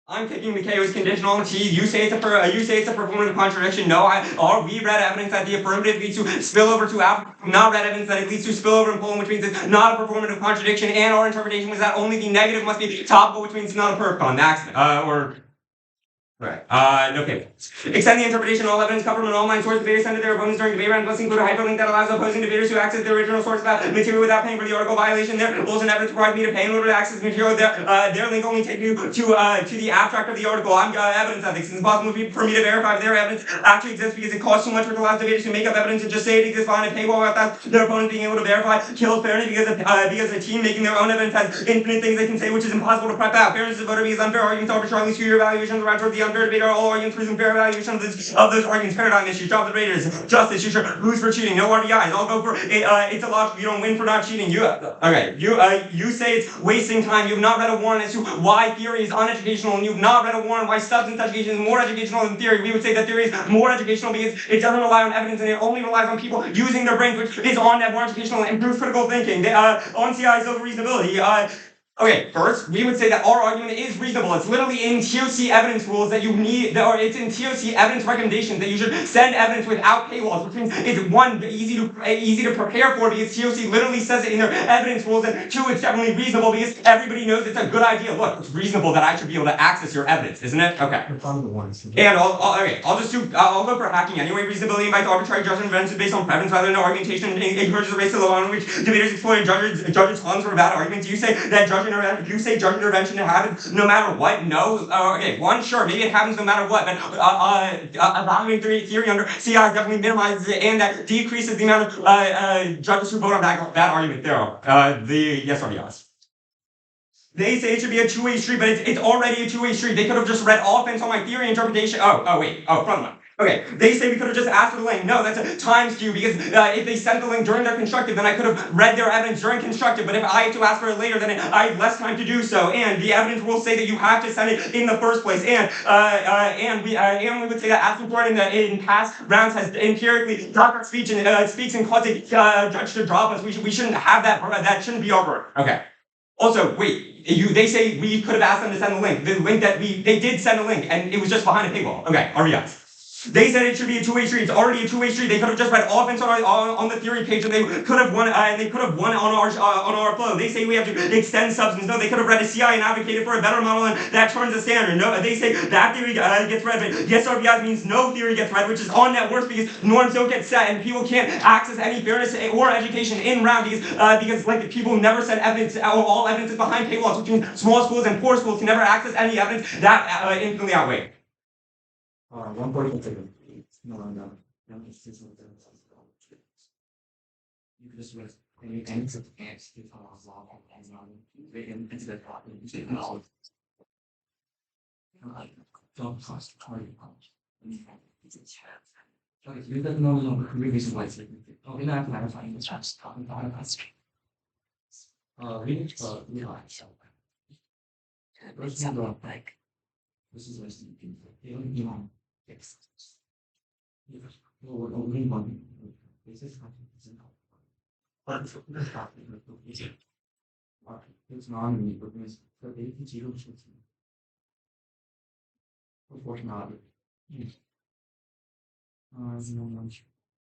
I'm taking the KO is conditional on T. You say it's a performative contradiction. No, we read evidence that the affirmative leads to spillover to not read evidence that it leads to spillover in Poland, which means it's not a performative contradiction. And our interpretation was that only the negative must be topical, which means it's not a perf con. Right. Okay. Extend the interpretation of all evidence covered from all mind source. Debaters send to their opponents during debate round. Must include a hyperlink that allows opposing debaters to access the original source of that material without paying for the article violation. Their rules and evidence requires me to pay in order to access the material. Their link only takes you to the abstract of the article. I'm evidence ethics. It's impossible for me to verify if their evidence actually exists because it costs too much for the last debaters to make up evidence and just say it exists behind a paywall without their opponents being able to verify. Kills fairness because a team making their own evidence has infinite things they can say, which is impossible to prep out. Fairness is voted because unfair arguments arbitrarily skew your evaluation of the right toward the unfair debater. All arguments presume fair evaluation of those arguments. Paradigm issue. Job debaters. Justice. You should lose for cheating. No RBIs. I'll go for it. It's a logic. You don't win for not cheating. You say it's wasting time. You have not read a warrant as to why theory is uneducational, and you have not read a warrant why substance education is more educational than theory. We would say that theory is more educational because it doesn't rely on evidence and it only relies on people using their brains, which is on that more educational and improves critical thinking. On CI's over reasonability. Okay, first, we would say that our argument is reasonable. It's literally in TOC evidence rules that you need, or it's in TOC evidence recommendations that you should send evidence without paywalls, which means it's one, easy to prepare for because TOC literally says it in their evidence rules, and two, it's definitely reasonable because everybody knows it's a good idea. Look, it's reasonable that I should be able to access your evidence, isn't it? Okay. It's on the ones. And I'll go for hacking anyway. Reasonability invites arbitrary judgment events based on preference rather than argumentation and encourages a race to the law in which debaters exploit judges' funds for bad arguments. You say that judge intervention happens no matter what. No. Okay. One, sure, maybe it happens no matter what, but evaluating theory under CI definitely minimizes it, and that decreases the amount of judges who vote on that argument. The yes or yes. They say it should be a two-way street, but it's already a two-way street. They could have just read offense on my theory interpretation. Front one. Okay, they say we could have just asked for the link. No, that's a time skew because if they sent the link during their constructive, then I could have read their evidence during constructive. But if I have to ask for it later, then I have less time to do so. And the evidence will say that you have to send it in the first place. And we would say that asking for it in past rounds has empirically dropped our speech and speaks and caused a judge to drop us. We shouldn't have that. That shouldn't be our work. Okay. Also, wait, they say we could have asked them to send the link. The link that they did send a link, and it was just behind a paywall. Okay, RBIs. They said it should be a two-way street. It's already a two-way street. They could have just read offense on the theory page, and they could have won. And they could have won on our flow. They say we have to extend substance. No, they could have read a CI and advocated for a better model, and that turns the standard. No, they say that theory gets read, but yes RBI means no theory gets read, which is on net worse because norms don't get set, and people can't access any fairness or education in round because like people never set evidence. All evidence is behind paywalls, which means small schools and poor schools can never access any evidence that infinitely outweigh. 140 no. You could just rest any ends of ants to follow as long as they can into the problem. Don't cost target punch. Okay, you don't know the previous ones. Oh, we're not clarifying the trust talking about us. We It's something like this is less than the only one. Yes. Only one. This is it's not me, but it's the baby zero. Unfortunately.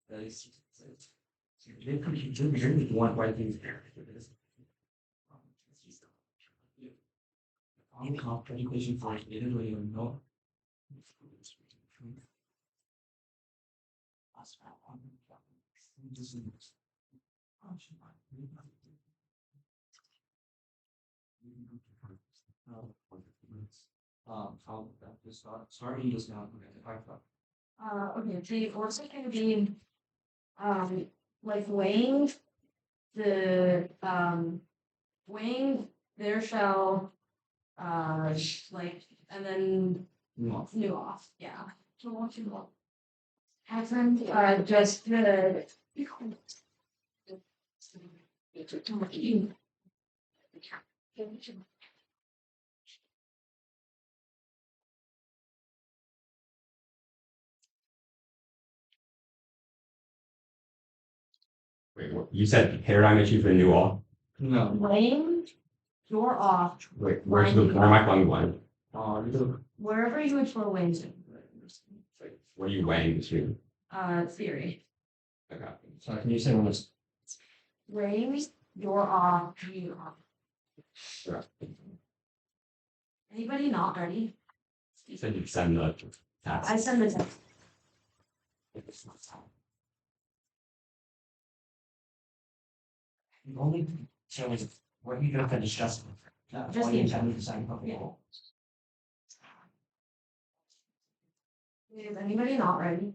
That is they could really want white things there. Education for Italy or no. How that just starting just now. Okay, the also can be, like weighing there shall, like, and then new off, yeah. So what you want? And then, just the. Wait, what? You said paradigm issue for the new all? No. Weighing your off, Wait, where am I flying blind? wherever you would throw weighing to, What are you weighing between? theory. Okay. Sorry, can you say one of those? Weighing your off, you off. Sure. Anybody not ready? You said you'd send the task. I send the text. The only so is what you have to discuss. Just the intended to sign up. Is anybody not ready?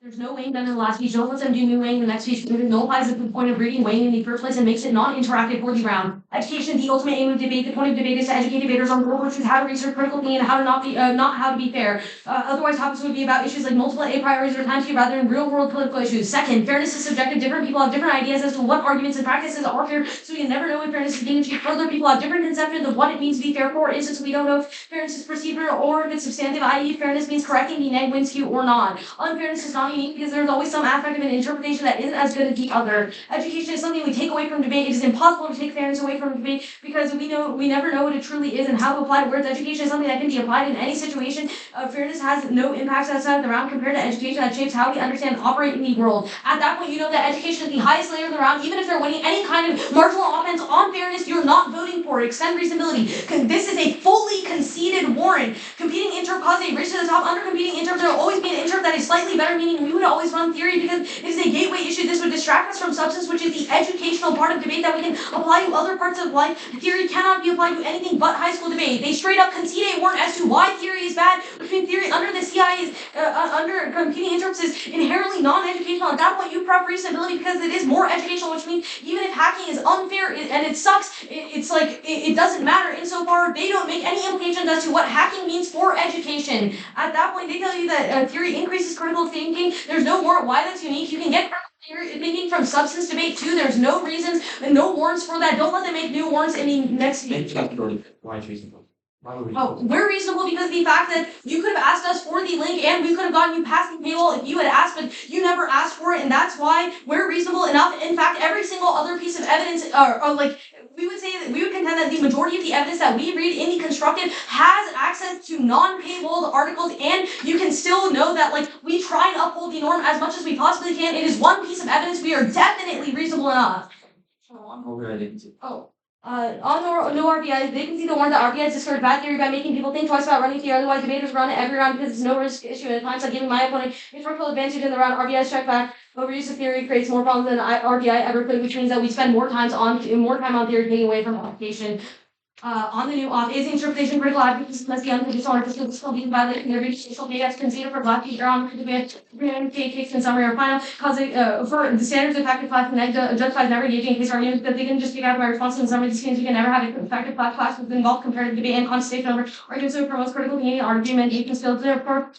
There's no weighing done in the last piece. Don't let them do new weighing the next piece. It nullifies the point of reading weighing in the first place and makes it non-interactive for the round. Education, the ultimate aim of debate. The point of debate is to educate debaters on global truth, how to research critical thinking, and how to not how to be fair. Otherwise, topics would be about issues like multiple A priorities or time to rather than real-world political issues. Second, fairness is subjective. Different people have different ideas as to what arguments and practices are fair, so we can never know if fairness is being achieved. Further, people have different conceptions of what it means to be fair. For instance, we don't know if fairness is perceived or if it's substantive, i.e., fairness means correcting the neg win skew or not. Unfairness is not unique because there's always some aspect of an interpretation that isn't as good as the other. Education is something we take away from debate. It is impossible to take fairness away from debate because we never know what it truly is and how to apply it. Whereas education is something that can be applied in any situation. Fairness has no impact outside of the round compared to education that shapes how we understand and operate in the world. At that point, you know that education is the highest layer of the round. Even if they're winning any kind of marginal offense on fairness, you're not voting for it. Extend reasonability. This is a fully conceded warrant. Competing interp cause a race to the top. Under competing interp, there will always be an interp that is slightly better, meaning we would always run theory because it is a gateway issue. This would distract us from substance, which is the educational part of debate that we can apply to other parts of life. Theory cannot be applied to anything but high school debate. They straight up concede a warrant as to why theory is bad, between theory under the CI is under competing interps is inherently non-educational. At that point, you prep reasonability because it is more educational, which means even if hacking is unfair and it sucks, it's like it doesn't matter insofar they don't make any implications as to what hacking means for education. At that point, they tell you that theory increases critical thinking. There's no warrant. Why that's unique? You can get critical thinking from substance debate too. There's no reasons and no warrants for that. Don't let them make new warrants in the next week. Why is reasonable? Why would we? Oh, we're reasonable because of the fact that you could have asked us for the link and we could have gotten you past the paywall if you had asked, but you never asked for it, and that's why we're reasonable enough. In fact, every single other piece of evidence, or like we would say that we would contend that the majority of the evidence that we read in the constructed has access to non-paywalled articles, and you can still know that like we try and uphold the norm as much as we possibly can. It is one piece of evidence. We are definitely reasonable enough. On no RBIs, they can see the warrant that RBIs discovered bad theory by making people think twice about running theory. Otherwise, debaters run it every round because it's no risk issue. And at times, like giving my opponent historical advantage in the round, RBIs check back. Overuse of theory creates more problems than RBI ever could, which means that we spend more time on theory taking away from application. On the new off is the interpretation critical advocacy must be unconditional or physical being violated in their judicial data considered for black people on could be case in summary or final causing for the standards of effective class and justifies never engaging in case arguments because they can just pick out my response in summary. This means we can never have an effective class with involved comparative debate and contestation over arguments that promotes critical thinking argumentation skills therefore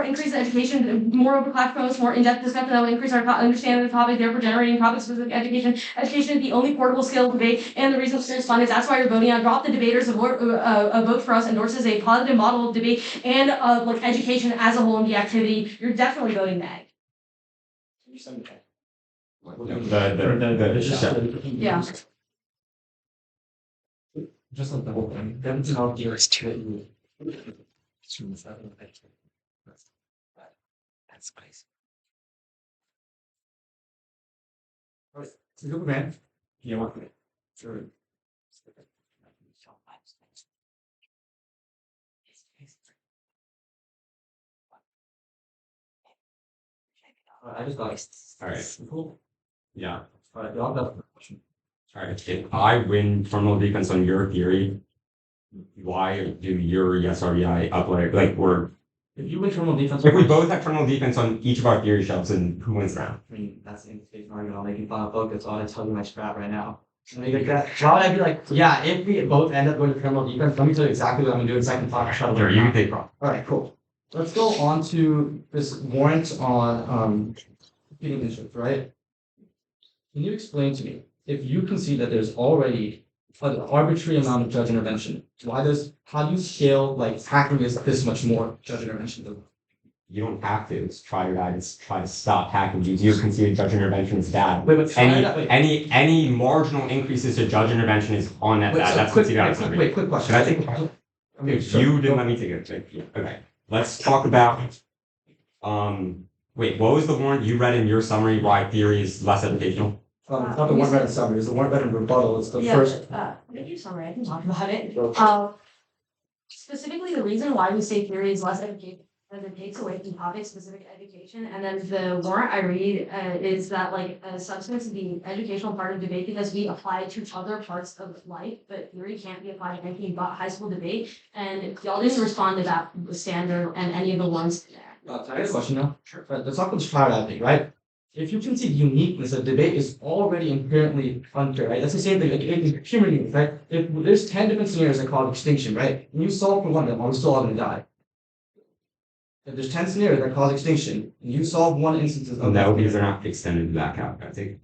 increase the education. Moreover, class promotes more in-depth discussion that will increase our understanding of the topic, therefore generating topic-specific education. Education is the only portable skill of debate, and the reason for this fund is that's why you're voting on Drop the Debaters. A vote for us endorses a positive model of debate and like education as a whole in the activity. You're definitely voting neg. Yeah. Just like the whole thing. Them how dearest to that's spicy. Alright, so go man. Yeah, one minute. Sure. I just thought. Alright. Cool. Yeah. Alright, y'all got a question. Alright, if I win terminal defense on your theory, why do your yes RBI upload like or If you win terminal defense, if we both have terminal defense on each of our theory shelves, and who wins the round? I mean, that's the in-state argument. I'll make you final focus. I'll tell you my strat right now. Let me get that. Why would I be like, yeah, if we both end up going to criminal defense, let me tell you exactly what I'm gonna do in second final shot. Sure, you can take problem. Alright, cool. Let's go on to this warrant on competing interests, right? Can you explain to me, if you can see that there's already an arbitrary amount of judge intervention, how do you scale like hacking is this much more judge intervention? You don't have to. It's try to stop hacking. You concede judge intervention is bad. Wait, but try that, wait. Any marginal increases to judge intervention is on that bad. So That's quick, what you got. quick question. Should I take? I mean, If you didn't let me take it. Okay. Let's talk about. Wait. What was the warrant you read in your summary? Why theory is less educational? It's not the one read in summary, it's the one read in rebuttal, it's the first. Thank you, summary. I can talk about it. Specifically, the reason why we say theory is less educational is it takes away from topic-specific education, and then the warrant I read is that like a substance of the educational part of debate because we apply it to other parts of life, but theory can't be applied to anything but high school debate. And y'all didn't respond to that standard and any of the ones there. I got a question now. Sure. Let's talk about the trial thing, right? If you can see the uniqueness of debate is already inherently unfair, right? That's the same thing, like in human beings, right? If there's 10 different scenarios that cause extinction, right? And you solve for one of them, we're still all gonna die. If there's 10 scenarios that cause extinction, and you solve one instance of No, because they're not extended to that count. I think.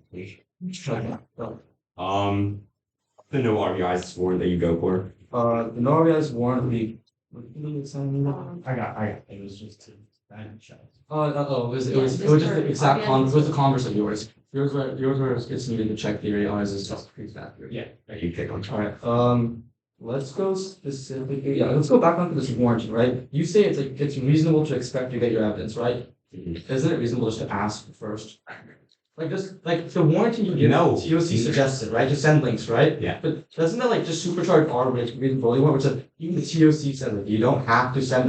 Well, The no RBIs score that you go for. the Norway's warrant would be. I got it. It was just shots. It was just the exact it was the converse of yours. Yours were it's needed to check theory, ours is just exact theory. Yeah. You pick one. Alright, let's go specifically, let's go back onto this warranty, right? You say it's reasonable to expect to get your evidence, right? Mhm. Isn't it reasonable just to ask first? Like the warranty you give, No. TOC suggested, right? Just send links, right? Yeah. But doesn't that like just supercharge our reasonability one, which is even the TOC said like you don't have to send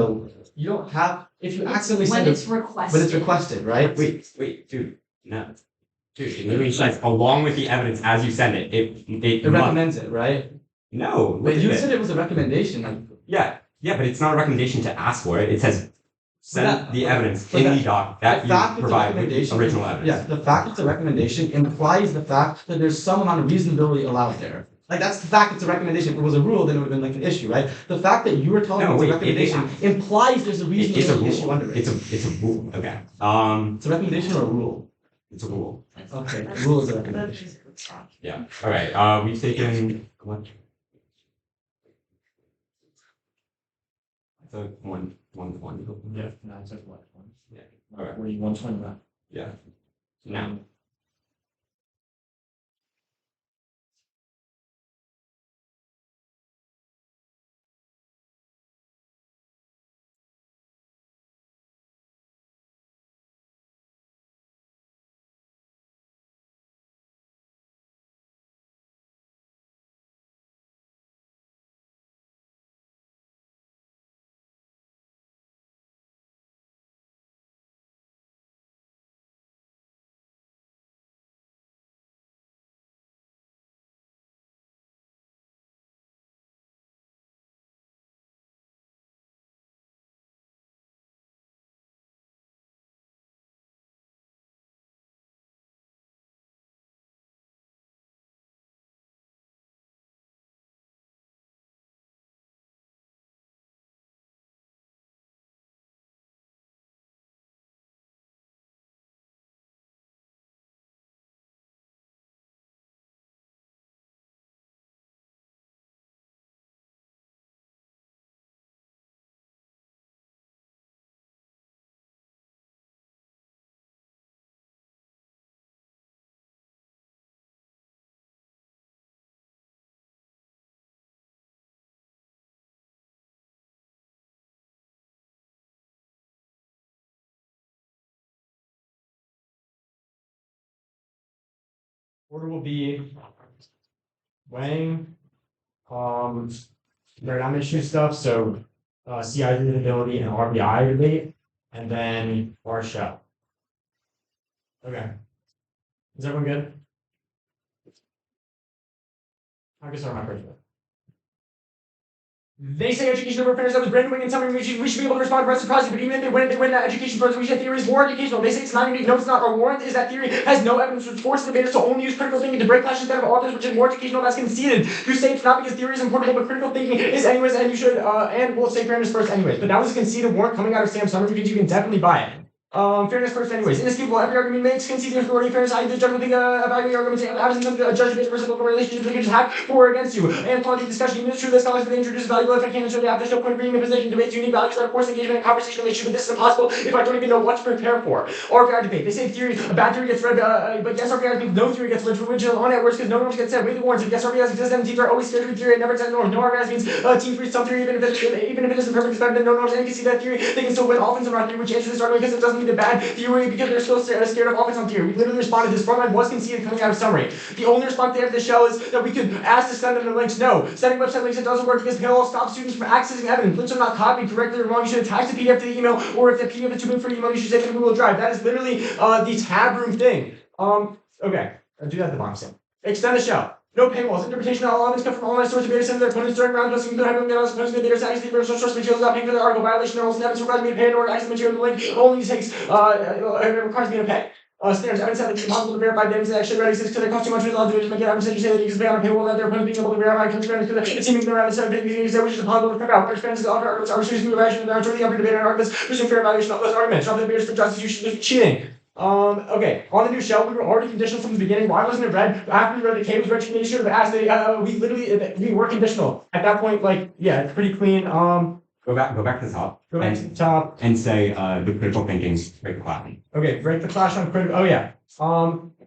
you don't have, if you accidentally When send it's when requested. it's requested, right? Wait, dude. No. Dude, it literally says along with the evidence as you send it. It It recommends it, right? No. But look you at it. said it was a recommendation, like. Yeah, but it's not a recommendation to ask for it. It says send But the evidence but in the doc that the you fact it's a provide with recommendation- original evidence. Yeah, the fact it's a recommendation implies the fact that there's some amount of reasonability allowed there. Like that's the fact it's a recommendation. If it was a rule, then it would have been like an issue, right? The fact that you were telling No, me it's a wait, recommendation implies there's a It's a reasonability issue under rule. it. It's a rule. Okay. It's a recommendation or a rule? It's a rule. Okay, a rule is a recommendation. Yeah. All right. We've taken what? I took one. Yeah, no, I took what one? Yeah. Alright. Were you 120 left? Yeah. Now. Order will be weighing, dynamic issue stuff, so CI readability and RBI debate, and then R shell. Okay. Is everyone good? I can start my first one. They say education over fairness that was brand new and something we should be able to respond to reciprocity, but even if they win that education further, we say theory is more educational. They say it's not unique. No, it's not. Our warrant is that theory has no evidence which forces debaters to only use critical thinking to break clashes instead of authors, which is more educational. That's conceded. You say it's not because theory is important, but critical thinking is anyways, and you should, and we'll say fairness first anyways. But that was a conceded warrant coming out of Sam Summer because you can definitely buy it. Fairness first anyways. Inescapable, every argument makes conceding authority, fairness, I the judge will think evaluate arguments, and absence of a judge based reciprocal relationship that can just hack for or against you. And quality discussion, even if it's true that scholars may introduce valuable if I can't show they have no point of being in a position, debates unique values that force engagement and conversation issue, but this is impossible if I don't even know what to prepare for. RPR debate. They say theory, a bad theory gets read, but yes RPR means no theory gets read, which is on networks because no norms get set. With the warrants, if yes RPR exists, then teams are always scared to read theory and never set norms. No RPR means teams read some theory even if it isn't perfect, better than no norms, and you can see that theory, they can still win offense on theory, which answers this argument because it doesn't mean the bad theory because they're still scared of offense on theory. We literally responded, this front line was conceded coming out of summary. The only response they have to the show is that we could ask to send them the links. No, sending website links, it doesn't work because Paywall stops students from accessing evidence. Links are not copied correctly or wrong. You should attach the PDF to the email, or if the PDF is too big for email, you should say to Google Drive. That is literally the tab room thing. Okay, I'll do that at the bottom soon. Extend the show. No paywalls. Interpretation of all elements come from online sources of data send their opponents during round dusting. They're having their opponents the data science, the source materials not paying for their article violation. There also evidence requires me to pay in order to access the material. The link only takes it requires me to pay. Standards, evidence that it's impossible to verify the evidence that actually exists because they cost too much. With a lot of division, make it evidence that you say that you can pay on a paywall that their opponents being able to verify transparency because it's seeming around the same thing which is impossible to prep out. Transparency is offer arguments, are serious evaluation, and the upper debate and arguments, pushing fair evaluation of those arguments. Drop the debaters for justice, you should be cheating. Okay, on the new shell, we were already conditional from the beginning. Why wasn't it red? After we read the K was red, you should have asked. We were conditional. At that point, like, yeah, it's pretty clean. Go back to the top. Go back to the top. And say the critical thinking break the clash. Okay, break the clash on critical. Oh yeah.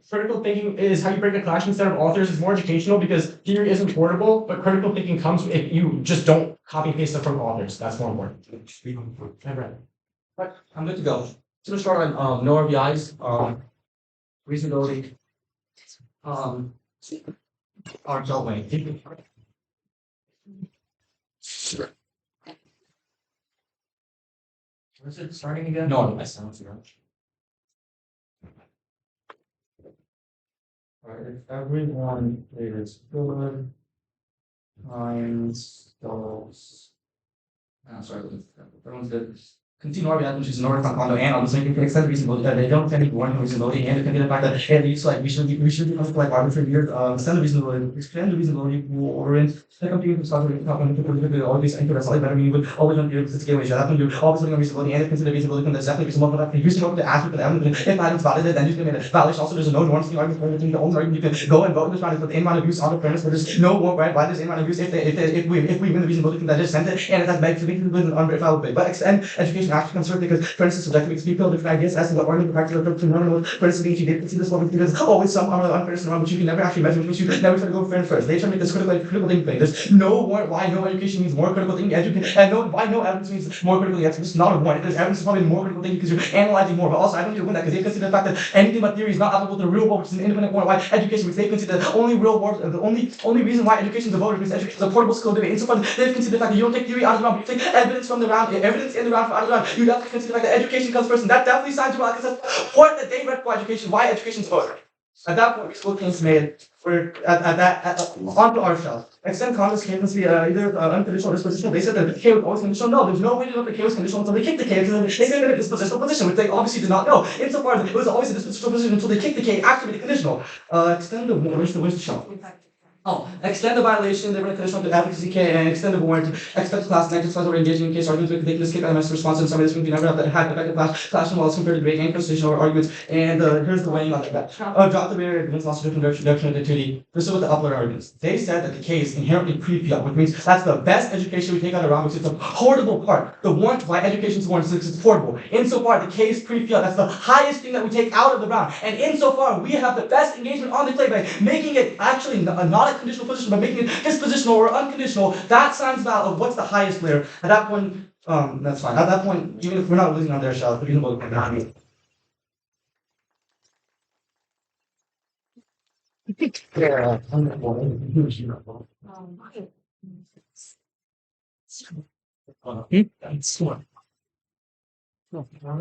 Critical thinking is how you break the clash instead of authors. Is more educational because theory isn't portable, but critical thinking comes if you just don't copy and paste stuff from authors. That's more important. I've read it. Right, I'm good to go. So let's start on no RBIs, reasonability, our job way. Where's it starting again? No, I sound zero. Alright, if everyone is good, times those. Sorry, everyone's good. Continue RBI, which is in order from Condo and also you can extend reasonability. They don't tend to be warning reasonability, and it can be the fact that hey, it's like we should be like arbitrary years. Extend the reasonability or in the computer to start with always interest like better meaning with always on the situation. That when you always looking at reasonability and consider reasonability, then there's definitely reasonable for that. You should the answer to the evidence. If items valid, then you can make a validation. Also, there's no norms in the argument for everything. The only argument you can go and vote in this round is with the in-round abuse on the premise, but there's no more right why there's in-round abuse if we win the reasonability, then just send it and it has begged to be an unverifiable bit. But extend education actually concerned because for instance, subjective makes people different ideas as to what argument the practice of the normal. For instance, you did see this one because always some unfairness around, but you can never actually measure, which you never try to go fairness first. They try to make this critical thinking thing. There's no more why no education means more critical thinking, and why no evidence means more critical thinking. It's not a one. There's evidence is probably more critical thinking because you're analyzing more. But also, I don't need to win that because they consider the fact that anything but theory is not applicable to the real world, which is an independent warrant. Why education? Because they consider the only real world, the only reason why education is a voter because education is a portable skill debate. Insofar they've considered the fact that you don't take theory out of the round, but you take evidence from the round, evidence in the round from out of the round. You have to consider the fact that education comes first, and that definitely signs you out because that's the point that they read for education. Why education's voter? At that point, reasonable claims made. We're onto our shelf. Extend Condo's case must be either unconditional or dispositional. They said that the K was always conditional. No, there's no way to know if the K was conditional until they kicked the K. They made a dispositional position, which they obviously did not know. Insofar as it was always a dispositional position until they kicked the K, actually made it conditional. Extend the where's the shelf? Oh, extend the violation, they were conditional to advocacy K and extend the warrant, expect class negative class or engaging in case arguments with they can escape LMS response and some of this can be never have to have effective class walls compared to debate and constitution or arguments. And here's the weighing on that. Drop the barrier against loss of different direction of the 2D. This is what the upload arguments. They said that the K is inherently pre-fiat, which means that's the best education we take out of round because it's a portable part. The warrant why education's warrant is it's portable. Insofar the K is pre-fiat, that's the highest thing that we take out of the round. And insofar we have the best engagement on the play by making it actually not a conditional position, but making it dispositional or unconditional. That signs out of what's the highest layer. At that point, that's fine. At that point, even if we're not losing on their shelf, we can vote for that. Yeah.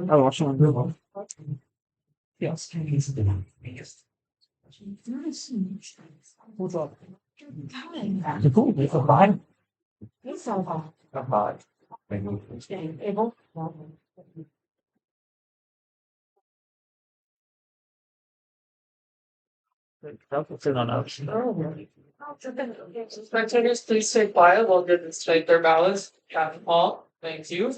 I watched one good. Yes. What's up? The cool. It's a vibe. It's so fun. A vibe. Able. Spectators, please stay quiet while judges strike their ballots. Captain Paul, thank you.